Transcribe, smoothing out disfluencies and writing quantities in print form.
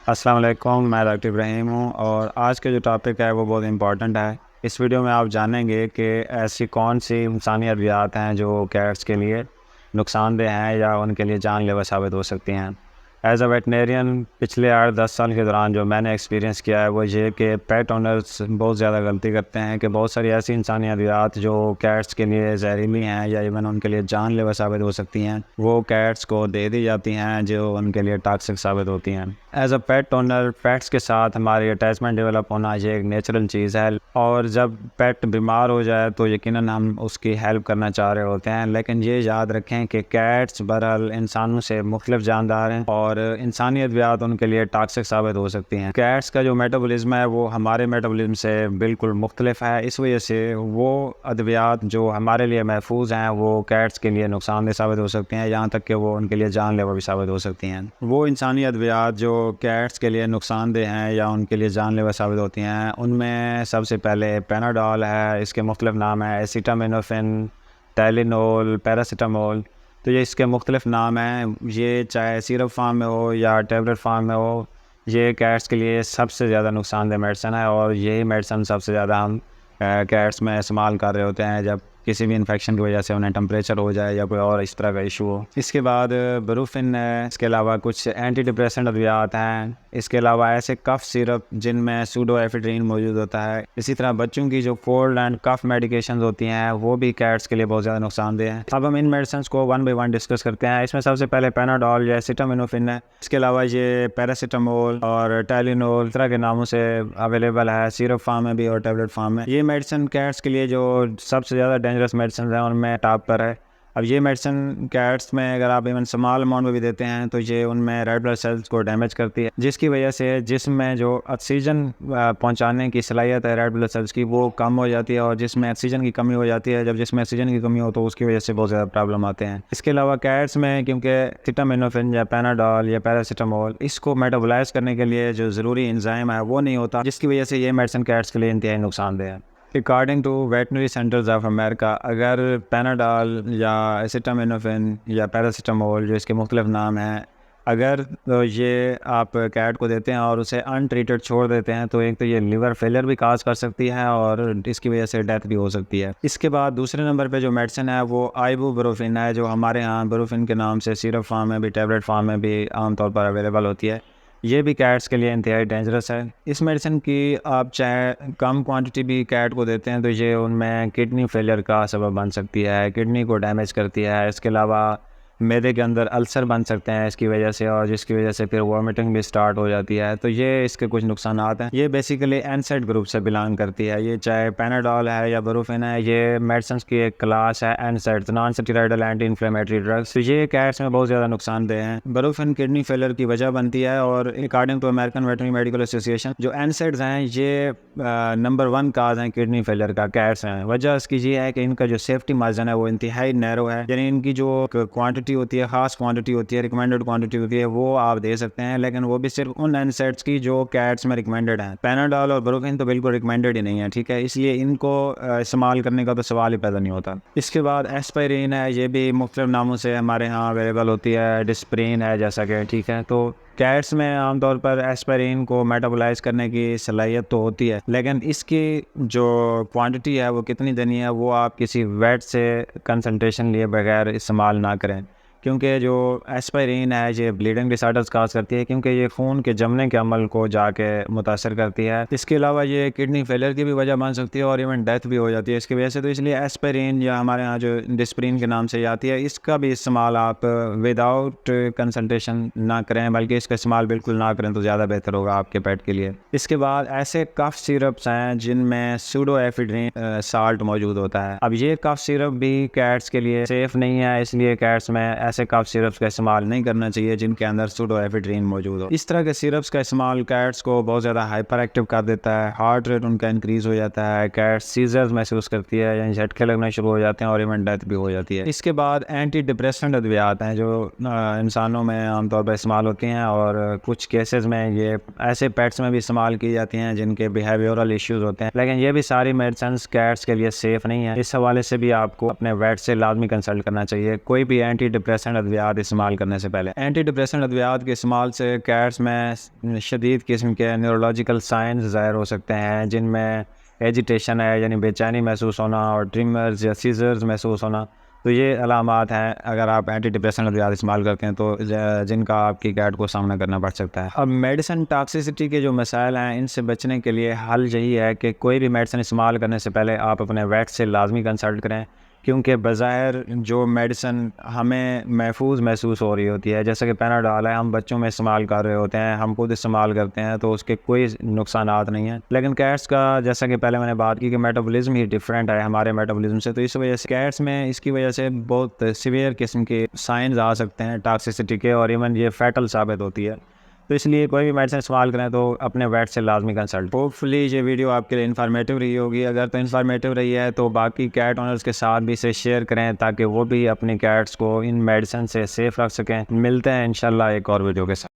अस्सलाम वालेकुम, मैं डॉक्टर इब्राहिम हूँ और आज का जो टॉपिक है वो बहुत इम्पॉर्टेंट है। इस वीडियो में आप जानेंगे कि ऐसी कौन सी इंसानी अद्वियात हैं जो कैट्स के लिए नुकसानदेह हैं या उनके लिए जानलेवा साबित हो सकती हैं। एज अ वेटनेरियन पिछले 8-10 साल के दौरान जो मैंने एक्सपीरियंस किया है वो ये कि पेट ओनर्स बहुत ज़्यादा गलती करते हैं कि बहुत सारी ऐसी इंसानी अद्वियात जो कैट्स के लिए जहरीली हैं या इवन उनके लिए जानलेवा साबित हो सकती हैं वो कैट्स को दे दी जाती हैं जो उनके लिए टॉक्सिक साबित होती हैं। As a pet owner pets के साथ हमारी अटैचमेंट डेवलप होना ये एक नेचुरल चीज़ है और जब पेट बीमार हो जाए तो यकीनन हम उसकी हेल्प करना चाह रहे होते हैं, लेकिन ये याद रखें कि कैट्स बहरहाल इंसानों से मुख्तलिफ जानदार हैं और इंसानी अद्वियात उनके लिए टॉक्सिक साबित हो सकती हैं। कैट्स का जो मेटाबॉलिज्म है वो हमारे मेटाबॉलिज्म से बिल्कुल मुख्तलिफ है, इस वजह से वो अद्वियात जो हमारे लिए महफूज हैं वो कैट्स के लिए नुकसानदेह साबित हो सकती हैं, यहाँ तक कि वो उनके लिए जानलेवा भी साबित हो सकती हैं। वो इंसानी अद्वियात जो कैट्स के लिए नुकसानदेह हैं या उनके लिए जानलेवा साबित होती हैं उनमें सबसे पहले पेनाडोल है, इसके मुख्तलिफ नाम हैं एसिटामिनोफेन, टाइलेनोल, पैरासीटामोल। तो ये इसके मुख्तलिफ नाम हैं, ये चाहे सिरप फार्म में हो या टेबलेट फार्म में हो, ये कैट्स के लिए सबसे ज़्यादा नुकसानदेह मेडिसन है और यही मेडिसन सबसे ज़्यादा हम कैट्स में इस्तेमाल कर रहे होते हैं जब किसी भी इन्फेक्शन की वजह से उन्हें टेम्परेचर हो जाए या कोई और इस तरह का इशू हो। इसके बाद ब्रूफिन है, इसके अलावा कुछ एंटी डिप्रेसेंट अद्वियात हैं, इसके अलावा ऐसे कफ सिरप जिनमें सूडोएफेड्रिन मौजूद होता है। इसी तरह बच्चों की जो कोल्ड एंड कफ मेडिकेशन होती हैं वो भी कैट्स के लिए बहुत ज़्यादा नुकसानदेह हैं। अब हम इन मेडिसिन को वन बाई वन डिस्कस करते हैं। इसमें सबसे पहले पेनाडोल या एसिटामिनोफेन है, इसके अलावा ये पैरासीटामोल और टाइलेनोल तरह के नामों से अवेलेबल है, सिरप फार्म में भी और टेबलेट फार्म में। ये मेडिसिन कैट्स के लिए जो सबसे ज़्यादा डेंजरस मेडिसिन हैं उनमें टॉप पर है। अब ये मेडिसिन कैट्स में अगर आप इवन स्मॉल अमाउंट में भी देते हैं तो ये उनमें रेड ब्लड सेल्स को डैमेज करती है, जिसकी वजह से जिस्म में जो ऑक्सीजन पहुंचाने की सलाहियत है रेड ब्लड सेल्स की वो कम हो जाती है और जिसमें ऑक्सीजन की कमी हो जाती है, जब जिसमें ऑक्सीजन की कमी हो तो उसकी वजह से बहुत ज़्यादा प्रॉब्लम आते हैं। इसके अलावा कैट्स में क्योंकि एसिटामिनोफेन या पेनाडोल या पैरासीटामोल इसको मेटाबोलाइज करने के लिए जो ज़रूरी एंजाइम है वो नहीं होता, जिसकी वजह से ये मेडिसिन कैट्स के लिए इंतहाई नुकसानदेह है। According to veterinary centres of America, अगर पेनाडोल या एसिटामिनोफेन या पैरासीटामोल जो इसके मुख्तलिफ नाम हैं, अगर तो ये आप कैट को देते हैं और उसे अनट्रीटेड छोड़ देते हैं तो एक तो ये लिवर फेलियर भी काज कर सकती है और इसकी वजह से डेथ भी हो सकती है। इसके बाद दूसरे नंबर पे जो मेडिसिन है वो आइबुप्रोफेन है, जो हमारे यहाँ ब्रूफिन के नाम से सिरप फार्म में भी टेबलेट फार्म में भी आमतौर पर अवेलेबल होती है। ये भी कैट्स के लिए इंतहाई डेंजरस है। इस मेडिसिन की आप चाहे कम क्वांटिटी भी कैट को देते हैं तो ये उनमें किडनी फेलियर का सबब बन सकती है, किडनी को डैमेज करती है। इसके अलावा मैदे के अंदर अल्सर बन सकते हैं इसकी वजह से और जिसकी वजह से फिर वॉमिटिंग भी स्टार्ट हो जाती है। तो ये इसके कुछ नुकसानात हैं। ये बेसिकली एनसेड ग्रुप से बिलोंग करती है, ये चाहे पेनाडोल है या ब्रूफिन है, ये मेडिसिन की एक क्लास है एनसेड, non steroidal anti inflammatory drugs. तो ये कैट्स में बहुत ज़्यादा नुकसानदेह हैं। ब्रूफिन किडनी फेलियर की वजह बनती है और according to American veterinary medical association जो एनसेड्स हैं ये नंबर 1 काज हैं किडनी फेलियर का कैट्स हैं। वजह इसकी ये है कि इनका जो सेफ्टी मार्जिन है वो इंतहाई नैरो है, यानी इनकी जो क्वांटिटी होती है, खास क्वांटिटी होती है, रिकमेंडेड क्वांटिटी होती है, वो आप दे सकते हैं, लेकिन वो भी सिर्फ उन एनसेड्स की जो कैट्स में रिकमेंडेड है। पेनाडोल और ब्रूफिन तो बिल्कुल रिकमेंडेड ही नहीं है, ठीक है, इसलिए इनको इस्तेमाल करने का तो सवाल ही पैदा नहीं होता। इसके बाद एस्पाइरिन है, ये भी मुख्तलिफ नामों से हमारे यहाँ अवेलेबल होती है, डिस्प्रिन है जैसा कि, ठीक है। तो कैट्स में आमतौर पर एस्पाइरिन को मेटाबोलाइज करने की सलाहियत तो होती है, लेकिन इसकी जो क्वांटिटी है वो कितनी देनी है वो आप किसी वेट से कंसल्टेशन लिए बगैर इस्तेमाल ना करें, क्योंकि जो एस्पाइरिन है ये ब्लीडिंग डिसऑर्डर्स काज करती है, क्योंकि ये खून के जमने के अमल को जाके मुतासर करती है। इसके अलावा ये किडनी फेलियर की भी वजह बन सकती है और इवन डेथ भी हो जाती है इसकी वजह से। तो इसलिए एस्पाइरिन या हमारे यहाँ जो डिस्प्रिन के नाम से आती है इसका भी इस्तेमाल आप विदाउट कंसल्टेशन ना करें, बल्कि इसका इस्तेमाल बिल्कुल ना करें तो ज़्यादा बेहतर होगा आपके पेट के लिए। इसके बाद ऐसे कफ सिरप्स हैं जिनमें सूडोएफेड्रिन साल्ट मौजूद होता है। अब ये कफ सिरप भी कैट्स के लिए सेफ़ नहीं है, इसलिए कैट्स में ऐसे कफ सिरप्स का इस्तेमाल नहीं करना चाहिए जिनके अंदर सूडोएफेड्रिन मौजूद हो। इस तरह के सिरप्स का इस्तेमाल कैट्स को बहुत ज़्यादा हाइपर एक्टिव कर देता है, हार्ट रेट उनका इंक्रीज़ हो जाता है, कैट्स सीजर्स महसूस करती है, यानी झटके लगना शुरू हो जाते हैं और इवन डेथ भी हो जाती है। इसके बाद एंटी डिप्रेसेंट अद्वियात हैं जो इंसानों में आमतौर पर इस्तेमाल होती हैं और कुछ केसेस में ये ऐसे पेट्स में भी इस्तेमाल की जाती हैं जिनके बिहेवियरल इश्यूज़ होते हैं, लेकिन ये भी सारी मेडिसिन कैट्स के लिए सेफ़ नहीं है। इस हवाले से भी आपको अपने वेट से लाजमी कंसल्ट करना चाहिए। कोई भी एंटी डिप्रेसेंट डिप्रेसेंट अद्वियात इस्तेमाल करने से पहले। एंटी डिप्रेसेंट अद्वियात के इस्तेमाल से कैट्स में शदीद किस्म के न्यूरोलॉजिकल साइंस ज़ाहिर हो सकते हैं, जिनमें एजिटेशन है यानी बेचैनी महसूस होना और ट्रिमर्स या सीजर्स महसूस होना। तो ये अलामात हैं अगर आप एंटी डिप्रेसेंट अद्वियात इस्तेमाल करते हैं तो जिनका आपकी कैट को सामना करना पड़ सकता है। अब मेडिसिन टॉक्सिसिटी के जो मसाइल हैं, इनसे बचने के लिए हल यही है कि कोई भी मेडिसिन इस्तेमाल करने से पहले आप अपने वेट से लाजमी कंसल्ट करें, क्योंकि बज़ाहिर जो मेडिसिन हमें महफूज महसूस हो रही होती है, जैसे कि पैनाडॉल है, हम बच्चों में इस्तेमाल कर रहे होते हैं, हम खुद इस्तेमाल करते हैं तो उसके कोई नुकसानात नहीं हैं। लेकिन कैट्स का, जैसा कि पहले मैंने बात की कि मेटाबॉलिज्म ही डिफरेंट है हमारे मेटाबॉलिज्म से, तो इस वजह से कैट्स में इसकी वजह से बहुत सीवियर किस्म के साइंस आ सकते हैं टॉक्सिसिटी के, और इवन ये फैटल साबित होती है। तो इसलिए कोई भी मेडिसिन इस्तेमाल करें तो अपने वेट से लाजमी कंसल्ट। होपफुली ये वीडियो आपके लिए इन्फॉर्मेटिव रही होगी। अगर तो इन्फॉर्मेटिव रही है तो बाकी कैट ओनर्स के साथ भी इसे शेयर करें ताकि वो भी अपनी कैट्स को इन मेडिसिन से सेफ़ रख सकें। मिलते हैं इंशाल्लाह एक और वीडियो के साथ।